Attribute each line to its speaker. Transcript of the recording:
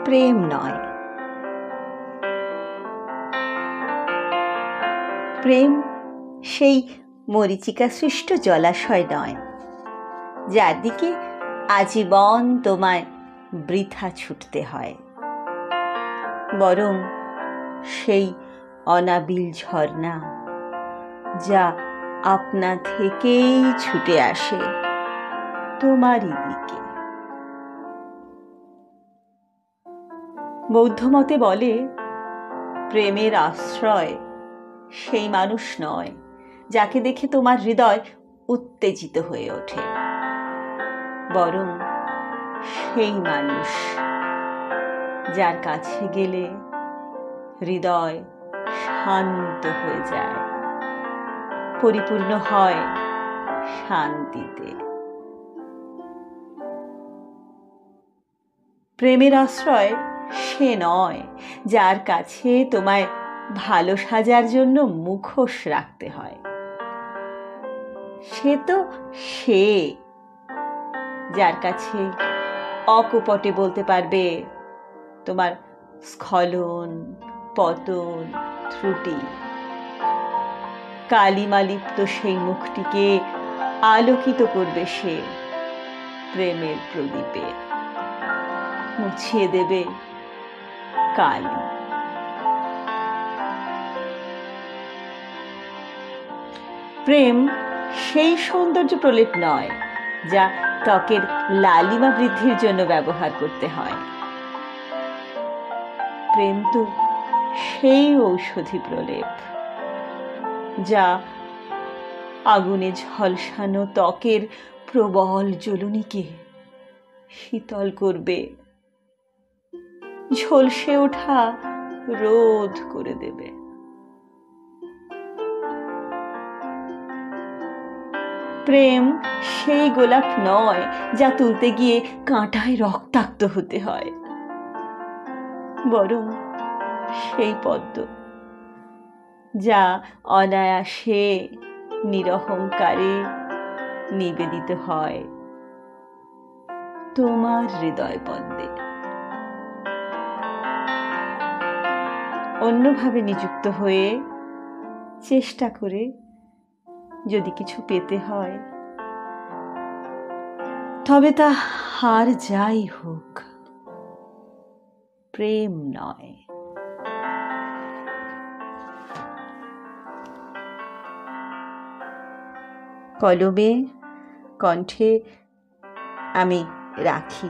Speaker 1: প্রেম নয়। প্রেম সেই মরীচিকা সৃষ্ট জলাশয় নয়, যার দিকে আজীবন তোমায় বৃথা ছুটতে হয়, বরং সেই অনাবিল ঝর্ণা, যা আপনা থেকেই ছুটে আসে তোমারই দিকে। বৌদ্ধমতে বলে, প্রেমের আশ্রয় সেই মানুষ নয় যাকে দেখে তোমার হৃদয় উত্তেজিত হয়ে ওঠে, বরং সেই মানুষ যার কাছে গেলে হৃদয় শান্ত হয়ে যায়, পরিপূর্ণ হয় শান্তিতে। প্রেমের আশ্রয় সে নয় যার কাছে তোমায় ভালো সাজার জন্য মুখোশ রাখতে হয়। সে তো সে যার কাছে অকপটে বলতে পারবে তোমার স্খলন, পতন, ত্রুটি। কালিমালিপ্ত সেই মুখটিকে আলোকিত করবে সে প্রেমের প্রদীপে, মুছিয়ে দেবে কালি। প্রেম সেই সৌন্দর্য প্রলেপ নয় যা ত্বকের লালিমা বৃদ্ধির জন্য ব্যবহার করতে হয়। প্রেম তো সেই ঔষধি প্রলেপ যা আগুনে ঝলসানো ত্বকের প্রবল জ্বলুনিকে শীতল করবে, ঝলসে ওঠা রোধ করে দেবে। প্রেম সেই গোলাপ নয় যা তুলতে গিয়ে কাঁটায় রক্তাক্ত হতে হয়, বরং সেই পদ্ম যা অনায়াসে নিরহংকারে নিবেদিত হয় তোমার হৃদয় পদ্মে। অন্যভাবে নিযুক্ত হয়ে চেষ্টা করে যদি কিছু পেতে হয়, তবে তা হার যাই হোক, প্রেম নয়। কলমে কণ্ঠে আমি রাখি।